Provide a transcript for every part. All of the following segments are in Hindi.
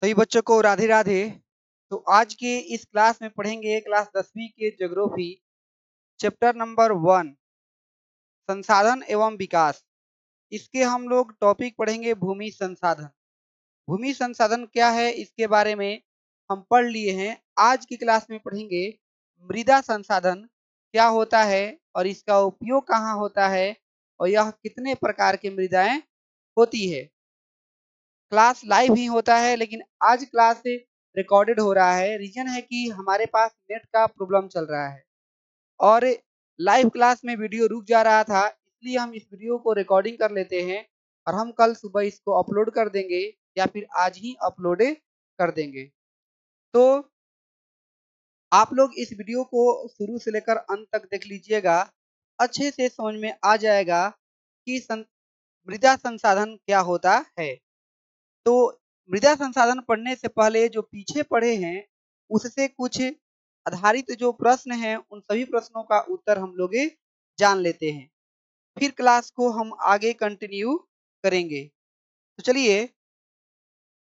सभी बच्चों को राधे राधे। तो आज के इस क्लास में पढ़ेंगे क्लास 10वीं के ज्योग्राफी चैप्टर नंबर 1 संसाधन एवं विकास। इसके हम लोग टॉपिक पढ़ेंगे भूमि संसाधन। भूमि संसाधन क्या है इसके बारे में हम पढ़ लिए हैं। आज की क्लास में पढ़ेंगे मृदा संसाधन क्या होता है और इसका उपयोग कहाँ होता है और यह कितने प्रकार की मृदाएं होती है। क्लास लाइव ही होता है लेकिन आज क्लास रिकॉर्डेड हो रहा है। रीजन है कि हमारे पास नेट का प्रॉब्लम चल रहा है और लाइव क्लास में वीडियो रुक जा रहा था, इसलिए हम इस वीडियो को रिकॉर्डिंग कर लेते हैं और हम कल सुबह इसको अपलोड कर देंगे या फिर आज ही अपलोड कर देंगे। तो आप लोग इस वीडियो को शुरू से लेकर अंत तक देख लीजिएगा, अच्छे से समझ में आ जाएगा कि मृदा संसाधन क्या होता है। तो मृदा संसाधन पढ़ने से पहले जो पीछे पढ़े हैं उससे कुछ आधारित जो प्रश्न हैं उन सभी प्रश्नों का उत्तर हम लोग जान लेते हैं, फिर क्लास को हम आगे कंटिन्यू करेंगे। तो चलिए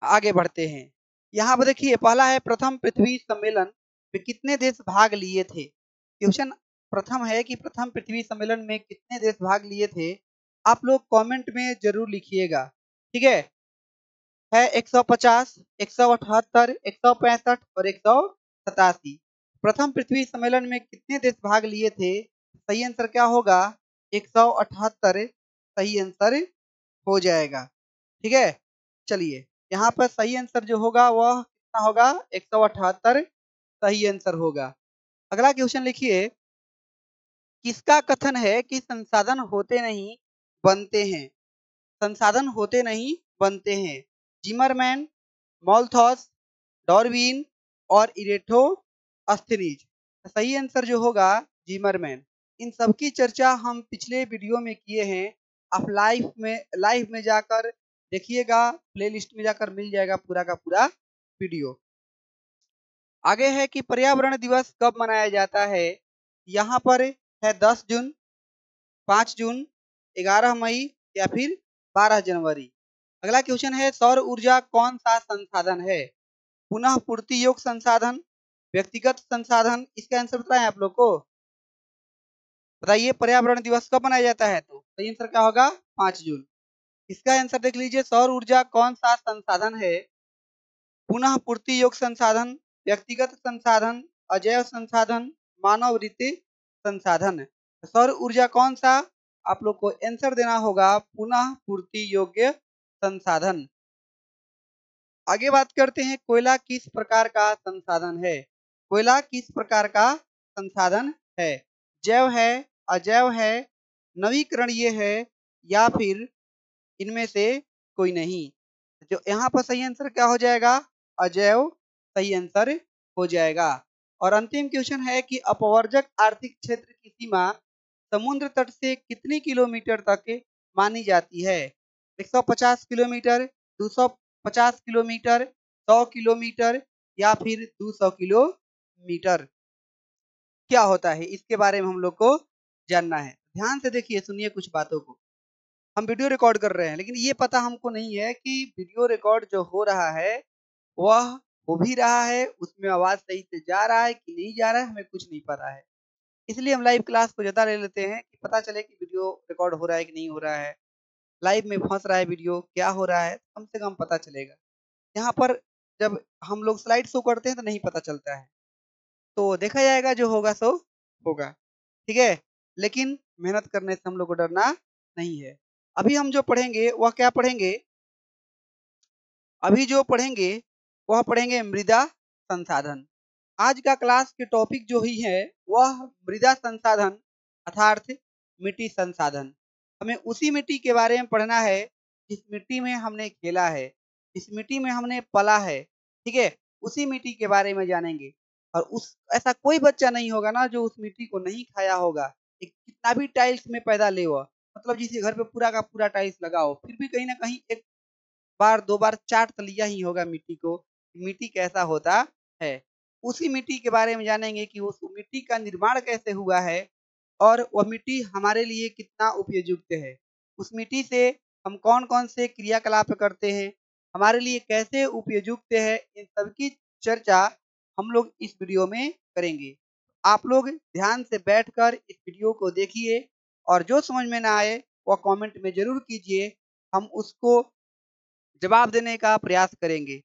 आगे बढ़ते हैं। यहाँ पर देखिए पहला है प्रथम पृथ्वी सम्मेलन में कितने देश भाग लिए थे। क्वेश्चन प्रथम है कि प्रथम पृथ्वी सम्मेलन में कितने देश भाग लिए थे। आप लोग कमेंट में जरूर लिखिएगा, ठीक है 150, 178, 165 और 187। प्रथम पृथ्वी सम्मेलन में कितने देश भाग लिए थे। सही आंसर क्या होगा 178 सही आंसर हो जाएगा, ठीक है। चलिए यहाँ पर सही आंसर जो होगा वह कितना होगा 178 सही आंसर होगा। अगला क्वेश्चन लिखिए, किसका कथन है कि संसाधन होते नहीं बनते हैं। संसाधन होते नहीं बनते हैं। जिमरमैन, मॉलथॉस, डार्विन और इरेटोस्थेनीज। सही आंसर जो होगा जिमरमैन। इन सब की चर्चा हम पिछले वीडियो में किए हैं। आप लाइव में जाकर देखिएगा, प्लेलिस्ट में जाकर मिल जाएगा पूरा का पूरा वीडियो। आगे है कि पर्यावरण दिवस कब मनाया जाता है। यहाँ पर है 10 जून, 5 जून, 11 मई या फिर 12 जनवरी। अगला क्वेश्चन है सौर ऊर्जा कौन सा संसाधन है। पुनः पूर्ति योग्य संसाधन, व्यक्तिगत संसाधन। इसका आंसर बताएं आप लोग को। बताइए पर्यावरण दिवस कब मनाया जाता है। तो सही आंसर क्या होगा 5 जून। इसका आंसर देख लीजिए, सौर ऊर्जा कौन सा संसाधन है। पुनः पूर्ति योग्य संसाधन, व्यक्तिगत संसाधन, अजैव संसाधन, मानव रीति संसाधन। सौर ऊर्जा कौन सा, आप लोग को आंसर देना होगा पुनः पूर्ति योग्य संसाधन। आगे बात करते हैं कोयला किस प्रकार का संसाधन है। कोयला किस प्रकार का संसाधन है। जैव है, अजैव है, नवीकरणीय है या फिर इनमें से कोई नहीं। जो यहाँ पर सही आंसर क्या हो जाएगा अजैव सही आंसर हो जाएगा। और अंतिम क्वेश्चन है कि अपवर्जक आर्थिक क्षेत्र की सीमा समुद्र तट से कितनी किलोमीटर तक मानी जाती है। 150 किलोमीटर, 250 किलोमीटर, 100 किलोमीटर या फिर 200 किलोमीटर। क्या होता है इसके बारे में हम लोग को जानना है। ध्यान से देखिए, सुनिए कुछ बातों को। हम वीडियो रिकॉर्ड कर रहे हैं लेकिन ये पता हमको नहीं है कि वीडियो रिकॉर्ड जो हो रहा है वह हो भी रहा है, उसमें आवाज सही से जा रहा है कि नहीं जा रहा है, हमें कुछ नहीं पता है। इसलिए हम लाइव क्लास को ज्यादा ले लेते हैं कि पता चले कि वीडियो रिकॉर्ड हो रहा है कि नहीं हो रहा है, लाइव में फंस रहा है वीडियो, क्या हो रहा है, कम से कम पता चलेगा। यहाँ पर जब हम लोग स्लाइड शो करते हैं तो नहीं पता चलता है, तो देखा जाएगा जो होगा सो होगा, ठीक है। लेकिन मेहनत करने से हम लोग को डरना नहीं है। अभी हम जो पढ़ेंगे वह क्या पढ़ेंगे, अभी जो पढ़ेंगे वह पढ़ेंगे मृदा संसाधन। आज का क्लास के टॉपिक जो ही है वह मृदा संसाधन अर्थात मिट्टी संसाधन। हमें उसी मिट्टी के बारे में पढ़ना है जिस मिट्टी में हमने खेला है, जिस मिट्टी में हमने पला है, ठीक है। उसी मिट्टी के बारे में जानेंगे। और उस ऐसा कोई बच्चा नहीं होगा ना जो उस मिट्टी को नहीं खाया होगा। कितना भी टाइल्स में पैदा ले हुआ, मतलब जिसके घर पे पूरा का पूरा टाइल्स लगा हो, फिर भी कहीं ना कहीं एक बार दो बार चाट तो लिया ही होगा मिट्टी को, मिट्टी कैसा होता है। उसी मिट्टी के बारे में जानेंगे कि उस मिट्टी का निर्माण कैसे हुआ है और वह मिट्टी हमारे लिए कितना उपयुक्त है। उस मिट्टी से हम कौन कौन से क्रियाकलाप करते हैं, हमारे लिए कैसे उपयुक्त है, इन सब की चर्चा हम लोग इस वीडियो में करेंगे। आप लोग ध्यान से बैठकर इस वीडियो को देखिए और जो समझ में ना आए वो कमेंट में ज़रूर कीजिए, हम उसको जवाब देने का प्रयास करेंगे।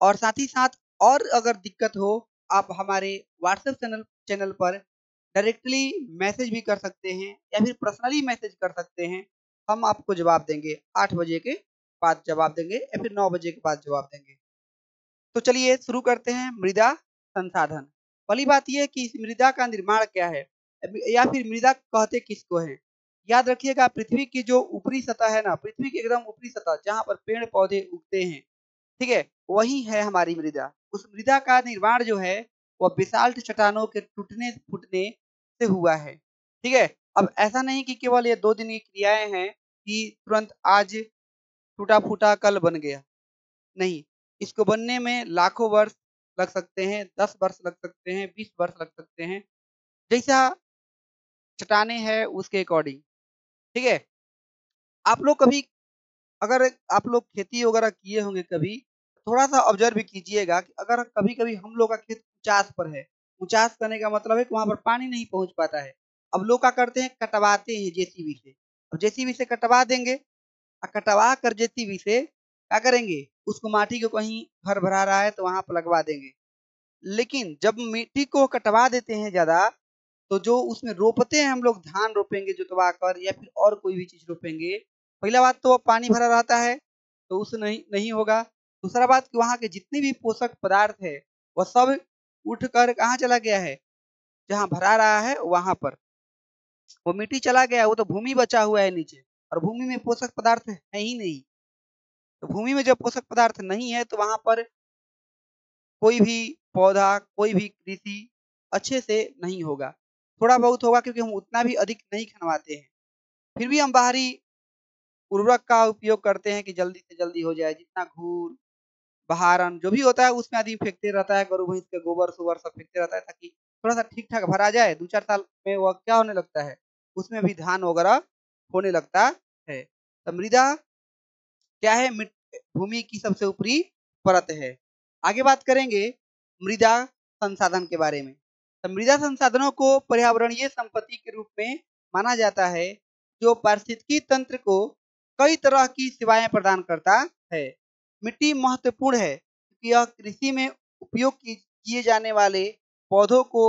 और साथ ही साथ और अगर दिक्कत हो, आप हमारे व्हाट्सएप चैनल चैनल पर डायरेक्टली मैसेज भी कर सकते हैं या फिर पर्सनली मैसेज कर सकते हैं। हम आपको जवाब देंगे, 8 बजे के बाद जवाब देंगे या फिर 9 बजे के बाद जवाब देंगे। तो चलिए शुरू करते हैं मृदा संसाधन। पहली बात ये है कि इस मृदा का निर्माण क्या है या फिर मृदा कहते किसको हैं। याद रखिएगा, पृथ्वी की जो ऊपरी सतह है ना, पृथ्वी की एकदम ऊपरी सतह जहाँ पर पेड़ पौधे उगते हैं, ठीक है, वही है हमारी मृदा। उस मृदा का निर्माण जो है वह विशाल चट्टानों के टूटने फूटने से हुआ है। ठीक है, अब ऐसा नहीं कि केवल ये 2 दिन की क्रियाएं हैं कि तुरंत आज टूटा फूटा कल बन गया। नहीं, इसको बनने में लाखों वर्ष लग सकते हैं, 10 वर्ष लग सकते हैं, 20 वर्ष लग सकते हैं, जैसा चट्टाने हैं उसके अकॉर्डिंग। ठीक है, आप लोग कभी अगर आप लोग खेती वगैरह किए होंगे कभी, थोड़ा-सा ऑब्ज़र्व भी कीजिएगा कि अगर कभी-कभी हम लोग का खेत ऊँचास पर है, ऊँचास करने का मतलब है कि वहाँ पर पानी नहीं पहुँच पाता है। अब लोग क्या करते हैं, कटवाते हैं जेसीबी से। अब जेसीबी से कटवा देंगे कटवा कर जेसीबी से क्या करेंगे, उसको माटी को कहीं भर भरा रहा है तो वहाँ पर लगवा देंगे। लेकिन जब मिट्टी को कटवा देते हैं ज़्यादा, तो जो उसमें रोपते हैं, हम लोग धान रोपेंगे जुतवा कर या फिर और कोई भी चीज़ रोपेंगे, पहला बात तो पानी भरा रहता है, तो उससे नहीं नहीं होगा। दूसरा बात कि वहाँ के जितने भी पोषक पदार्थ है, वह सब उठकर कहाँ चला गया है, जहाँ भरा रहा है वहाँ पर। वो मिट्टी चला गया है, वो तो भूमि बचा हुआ है नीचे और भूमि में पोषक पदार्थ है ही नहीं। तो भूमि में जब पोषक पदार्थ नहीं है तो वहाँ पर कोई भी पौधा, कोई भी कृषि अच्छे से नहीं होगा। थोड़ा बहुत होगा क्योंकि हम उतना भी अधिक नहीं खनवाते हैं। फिर भी हम बाहरी उर्वरक का उपयोग करते हैं कि जल्दी से जल्दी हो जाए। जितना घूर, बहारन जो भी होता है उसमें आदमी फेंकते रहता है, गरू भैंस के गोबर-सोबर सब फेंकते रहता है ताकि थोड़ा-सा ठीक-ठाक भरा जाए। 2-4 साल में वह क्या होने लगता है, उसमें भी धान वगैरह होने लगता है। तो मृदा क्या है, भूमि की सबसे ऊपरी परत है। आगे बात करेंगे मृदा संसाधन के बारे में। तो मृदा संसाधनों को पर्यावरणीय संपत्ति के रूप में माना जाता है, जो पारिस्थितिकी तंत्र को कई तरह की सेवाएं प्रदान करता है। मिट्टी महत्वपूर्ण है क्योंकि यह कृषि में उपयोग किए जाने वाले पौधों को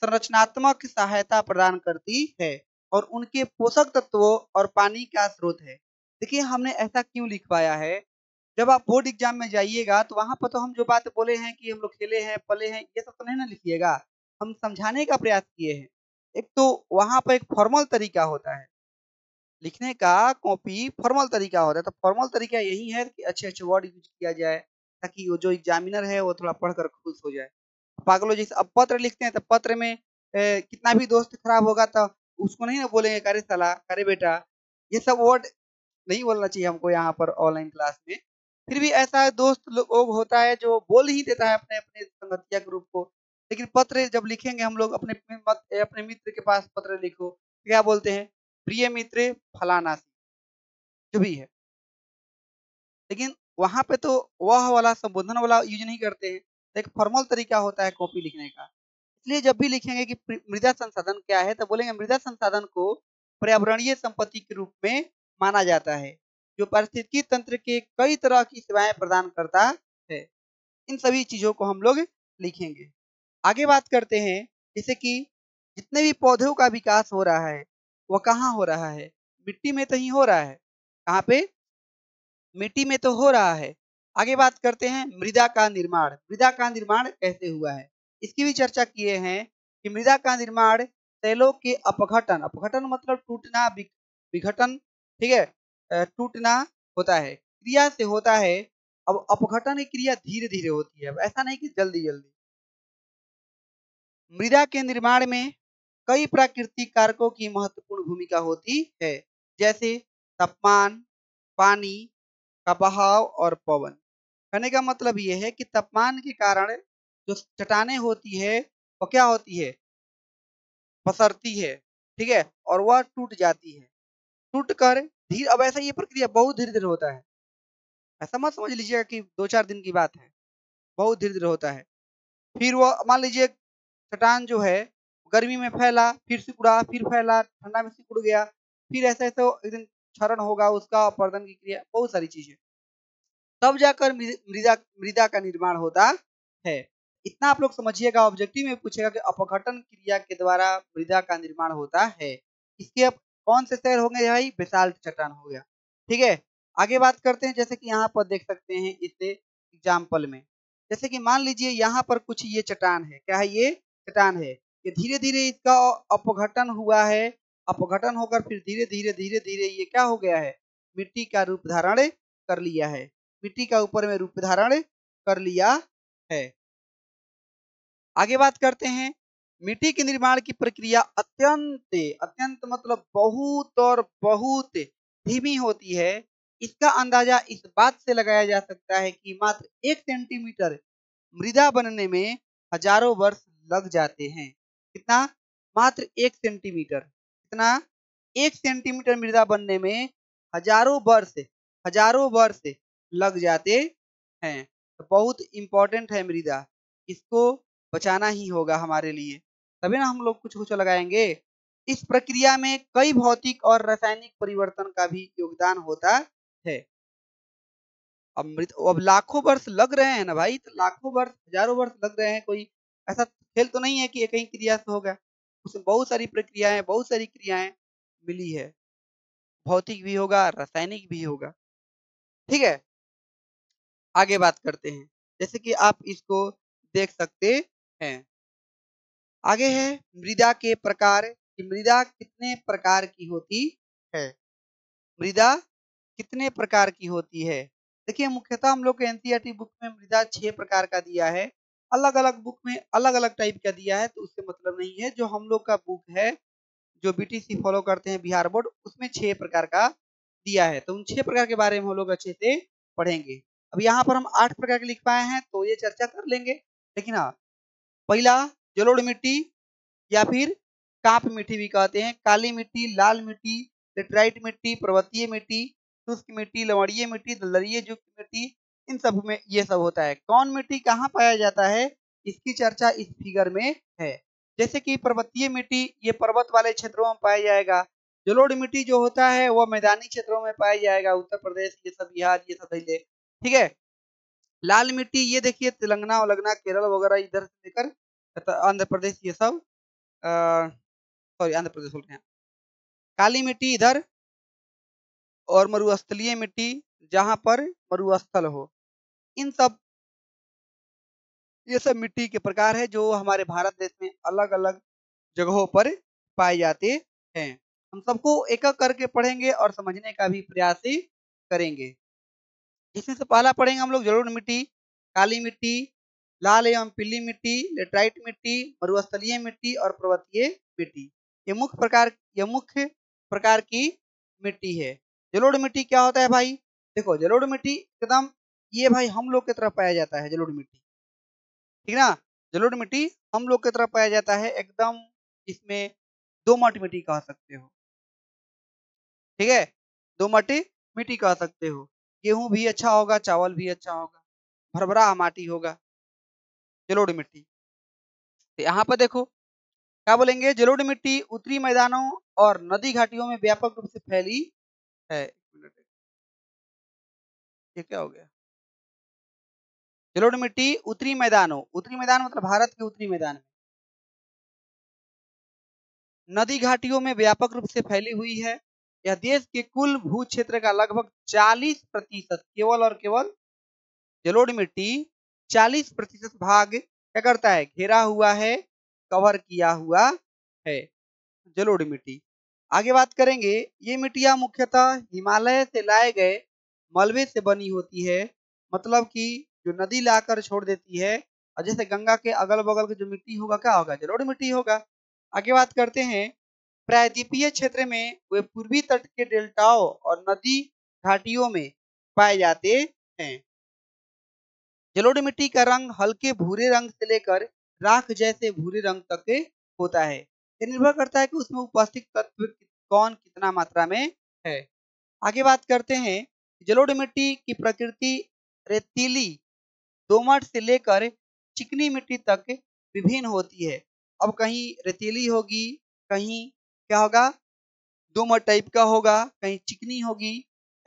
संरचनात्मक सहायता प्रदान करती है और उनके पोषक तत्वों और पानी का स्रोत है। देखिए, हमने ऐसा क्यों लिखवाया है, जब आप बोर्ड एग्जाम में जाइएगा तो वहाँ पर तो हम जो बात बोले हैं कि हम लोग खेले हैं, पले हैं, ये सब तो नहीं ना लिखिएगा। हम समझाने का प्रयास किए हैं। एक तो वहाँ पर एक फॉर्मल तरीका होता है लिखने का, कॉपी फॉर्मल तरीका होता है। तो फॉर्मल तरीका यही है कि अच्छे-अच्छे वर्ड यूज़ किया जाए ताकि वो जो एग्जामिनर है वो थोड़ा पढ़कर खुश हो जाए। पागलों जैसे अब पत्र लिखते हैं तो पत्र में कितना भी दोस्त खराब होगा तो उसको नहीं ना बोलेंगे अरे साला, अरे बेटा, ये सब वर्ड नहीं बोलना चाहिए हमको यहाँ पर ऑनलाइन क्लास में। फिर भी ऐसा दोस्त लोग होता है जो बोल ही देता है अपने-अपने संगतिया ग्रुप को। लेकिन पत्र जब लिखेंगे हम लोग अपने मित्र के पास पत्र लिखो, तो क्या बोलते हैं? प्रिय मित्र फलाना जो भी है। लेकिन वहाँ पे तो वह वाला संबोधन वाला यूज़ नहीं करते हैं। एक फॉर्मल तरीका होता है कॉपी लिखने का। इसलिए जब भी लिखेंगे कि मृदा संसाधन क्या है, तो बोलेंगे मृदा संसाधन को पर्यावरणीय संपत्ति के रूप में माना जाता है, जो पारिस्थितिकी तंत्र के कई तरह की सेवाएं प्रदान करता है। इन सभी चीजों को हम लोग लिखेंगे। आगे बात करते हैं, जैसे कि जितने भी पौधों का विकास हो रहा है, वह कहाँ हो रहा है? मिट्टी में तो ही हो रहा है। कहाँ पे? मिट्टी में तो हो रहा है। आगे बात करते हैं मृदा का निर्माण। मृदा का निर्माण कैसे हुआ है? इसकी भी चर्चा किए हैं कि मृदा का निर्माण तैलों के अपघटन, अपघटन मतलब टूटना, विघटन, ठीक है? टूटना होता है, क्रिया से होता है। अब अपघटन की क्रिया धीरे-धीरे होती है, ऐसा नहीं कि जल्दी-जल्दी। मृदा के निर्माण में कई प्राकृतिक कारकों की महत्वपूर्ण भूमिका होती है, जैसे तापमान, पानी का बहाव और पवन। कहने का मतलब ये है कि तापमान के कारण जो चट्टानें होती है वो क्या होती है, पसरती है, ठीक है, और वह टूट जाती है। टूट कर धीरे, अब ऐसा ये प्रक्रिया बहुत धीरे धीरे होता है। ऐसा मत समझ लीजिएगा कि 2-4 दिन की बात है, बहुत धीरे-धीरे होता है। फिर वो मान लीजिए चट्टान जो है गर्मी में फैला, फिर सिकुड़ा, फिर फैला, ठंडा में सिकुड़ गया, फिर ऐसे-ऐसे एक दिन क्षरण होगा उसका, अपरदन की क्रिया, बहुत सारी चीज़ें। तब जाकर मृदा मृदा का निर्माण होता है। इतना आप लोग समझिएगा, ऑब्जेक्टिव में पूछेगा कि अपघटन क्रिया के द्वारा मृदा का निर्माण होता है। इसके अब कौन से शहर होंगे भाई? बेसाल्ट चट्टान हो गया। ठीक है, आगे बात करते हैं। जैसे कि यहाँ पर देख सकते हैं इस एग्जाम्पल में, जैसे कि मान लीजिए यहाँ पर कुछ ये चट्टान है। क्या है? ये चट्टान है। ये धीरे धीरे इसका अपघटन हुआ है। अपघटन होकर फिर धीरे धीरे धीरे धीरे ये क्या हो गया है? मिट्टी का रूप धारण कर लिया है। मिट्टी का ऊपर में रूप धारण कर लिया है। आगे बात करते हैं। मिट्टी के निर्माण की प्रक्रिया अत्यंत अत्यंत मतलब बहुत और बहुत धीमी होती है। इसका अंदाजा इस बात से लगाया जा सकता है कि मात्र 1 सेंटीमीटर मृदा बनने में हजारों वर्ष लग जाते हैं। कितना? मात्र 1 सेंटीमीटर। कितना? 1 सेंटीमीटर मृदा बनने में हजारों वर्ष लग जाते हैं। तो बहुत इम्पोर्टेंट है मृदा, इसको बचाना ही होगा हमारे लिए, तभी ना हम लोग कुछ लगाएंगे। इस प्रक्रिया में कई भौतिक और रासायनिक परिवर्तन का भी योगदान होता है। अब लाखों वर्ष लग रहे हैं ना भाई, तो लाखों वर्ष हजारों वर्ष लग रहे हैं। कोई ऐसा खेल तो नहीं है कि एक ही क्रिया से होगा। उसमें बहुत सारी प्रक्रियाएं, बहुत सारी क्रियाएं मिली है। भौतिक भी होगा, रासायनिक भी होगा। ठीक है, आगे बात करते हैं। जैसे कि आप इसको देख सकते हैं। आगे है मृदा के प्रकार कि मृदा कितने प्रकार की होती है। मृदा कितने प्रकार की होती है? देखिए, मुख्यतः हम लोग के एनसीईआरटी बुक में मृदा 6 प्रकार का दिया है। अलग-अलग बुक में अलग-अलग टाइप का दिया है, तो उससे मतलब नहीं है। जो हम लोग का बुक है, जो बीटीसी फॉलो करते हैं बिहार बोर्ड, उसमें 6 प्रकार का दिया है। तो उन 6 प्रकार के बारे में हम लोग अच्छे से पढ़ेंगे। अब यहाँ पर हम 8 प्रकार के लिख पाए हैं, तो ये चर्चा कर लेंगे। लेकिन हाँ, पहला जलोढ़ मिट्टी या फिर काप मिट्टी भी कहते हैं, काली मिट्टी, लाल मिट्टी, लेटराइट मिट्टी, पर्वतीय मिट्टी, शुष्क मिट्टी, लवणीय मिट्टी, दलदलीय युक्त मिट्टी, इन सब में ये सब होता है। कौन मिट्टी कहाँ पाया जाता है, इसकी चर्चा इस फिगर में है। जैसे कि पर्वतीय मिट्टी, ये पर्वत वाले क्षेत्रों में पाया जाएगा। जलोढ़ मिट्टी जो होता है वो मैदानी क्षेत्रों में पाया जाएगा, उत्तर प्रदेश, ये सब बिहार, ये सब हिले। ठीक है, लाल मिट्टी ये देखिए तेलंगाना वलंगना केरल वगैरह इधर से लेकर आंध्र प्रदेश, ये सब सॉरी आंध्र प्रदेश बोल रहे हैं। काली मिट्टी इधर, और मरुस्थलीय मिट्टी जहां पर मरुस्थल हो। इन सब ये सब मिट्टी के प्रकार है जो हमारे भारत देश में अलग अलग जगहों पर पाए जाते हैं। हम सबको एक एक करके पढ़ेंगे और समझने का भी प्रयास ही करेंगे। इसमें से पहला पढ़ेंगे हम लोग जलोढ़ मिट्टी, काली मिट्टी, लाल एवं पीली मिट्टी, लेटराइट मिट्टी, मरुस्थलीय मिट्टी और पर्वतीय मिट्टी। ये मुख्य प्रकार की मिट्टी है। जलोढ़ मिट्टी क्या होता है भाई? देखो, जलोढ़ मिट्टी एकदम ये भाई हम लोग की तरफ पाया जाता है जलोढ़ मिट्टी। ठीक ना? जलोढ़ मिट्टी हम लोग की तरफ पाया जाता है एकदम। इसमें दोमट मिट्टी कह सकते हो। ठीक है, दोमट मिट्टी कह सकते हो। गेहूं भी अच्छा होगा, चावल भी अच्छा होगा, भरभरा माटी होगा जलोढ़ मिट्टी। तो यहाँ पर देखो क्या बोलेंगे, जलोढ़ मिट्टी उत्तरी मैदानों और नदी घाटियों में व्यापक रूप से फैली है। एक मिनट, ये क्या हो गया? जलोढ़ मिट्टी उत्तरी मैदान मतलब भारत के उत्तरी मैदान में, नदी घाटियों में व्यापक रूप से फैली हुई है। यह देश के कुल भू क्षेत्र का लगभग 40% केवल और केवल जलोढ़ मिट्टी 40% भाग क्या करता है? घेरा हुआ है, कवर किया हुआ है जलोढ़ मिट्टी। आगे बात करेंगे, ये मिट्टियां मुख्यतः हिमालय से लाए गए मलबे से बनी होती है। मतलब कि जो नदी लाकर छोड़ देती है, और जैसे गंगा के अगल बगल की जो मिट्टी होगा क्या होगा? जलोढ़ मिट्टी होगा। आगे बात करते हैं, प्रायद्वीपीय क्षेत्र में वे पूर्वी तट के डेल्टाओं और नदी घाटियों में पाए जाते हैं। जलोढ़ मिट्टी का रंग हल्के भूरे रंग से लेकर राख जैसे भूरे रंग तक होता है। ये निर्भर करता है कि उसमें उपस्थित तत्व कौन कितना मात्रा में है। आगे बात करते हैं, जलोढ़ मिट्टी की प्रकृति रेतीली, दोमट से लेकर चिकनी मिट्टी तक विभिन्न होती है। अब कहीं रेतीली होगी, कहीं क्या होगा, दोमट टाइप का होगा, कहीं चिकनी होगी,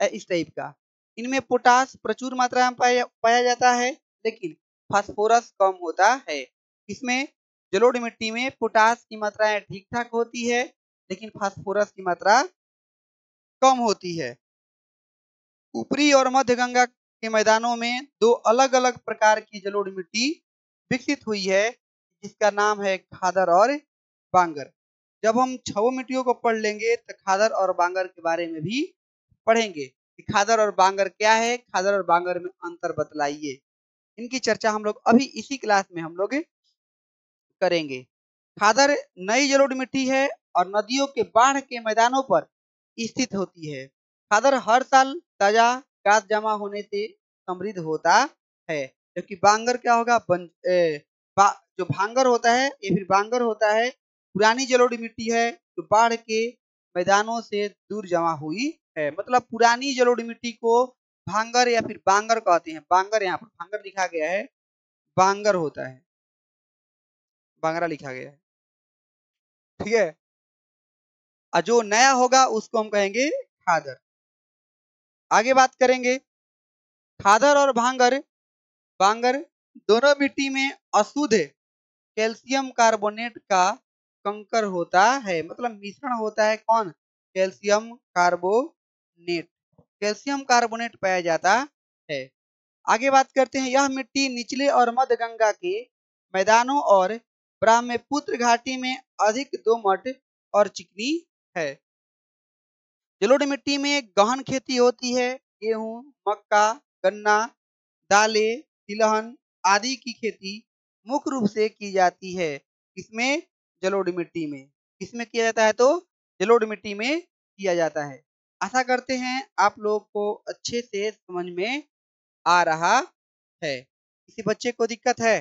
इस टाइप का। इनमें पोटास प्रचुर मात्रा में पाया जाता है, लेकिन फास्फोरस कम होता है। इसमें जलोढ़ मिट्टी में पोटास की मात्राएं ठीक ठाक होती है, लेकिन फास्फोरस की मात्रा कम होती है। ऊपरी और मध्य गंगा के मैदानों में दो अलग अलग प्रकार की जलोढ़ मिट्टी विकसित हुई है, जिसका नाम है खादर और बांगर। जब हम छवों मिट्टियों को पढ़ लेंगे तो खादर और बांगर के बारे में भी पढ़ेंगे कि खादर और बांगर क्या है, खादर और बांगर में अंतर बतलाइए। इनकी चर्चा हम लोग अभी इसी क्लास में हम लोग करेंगे। खादर नई जलोढ़ मिट्टी है और नदियों के बाढ़ के मैदानों पर स्थित होती है। खादर हर साल ताजा घास जमा होने से समृद्ध होता है, जबकि बांगर क्या होगा, जो भांगर होता है या फिर बांगर होता है, पुरानी जलोढ़ मिट्टी है जो बाढ़ के मैदानों से दूर जमा हुई है। मतलब पुरानी जलोढ़ मिट्टी को भांगर या फिर बांगर कहते हैं। बांगर, यहाँ पर भांगर लिखा गया है, बांगर होता है, बांगरा लिखा गया है, ठीक है। और जो नया होगा उसको हम कहेंगे खादर। आगे बात करेंगे, खादर और भांगर, बांगर दोनों मिट्टी में अशुद्ध कैल्शियम कार्बोनेट का कंकर होता है। मतलब मिश्रण होता है, कौन, कैल्शियम कार्बोनेट, कैल्शियम कार्बोनेट पाया जाता है। आगे बात करते हैं, यह मिट्टी निचले और मध्य गंगा के मैदानों और ब्रह्मपुत्र घाटी में अधिक दोमट और चिकनी है। जलोढ़ मिट्टी में गहन खेती होती है। गेहूं, मक्का, गन्ना, दालें, तिलहन आदि की खेती मुख्य रूप से की जाती है। इसमें जलोढ़ मिट्टी में किसमें किया जाता है, तो जलोढ़ मिट्टी में किया जाता है। आशा करते हैं आप लोग को अच्छे से समझ में आ रहा है। किसी बच्चे को दिक्कत है?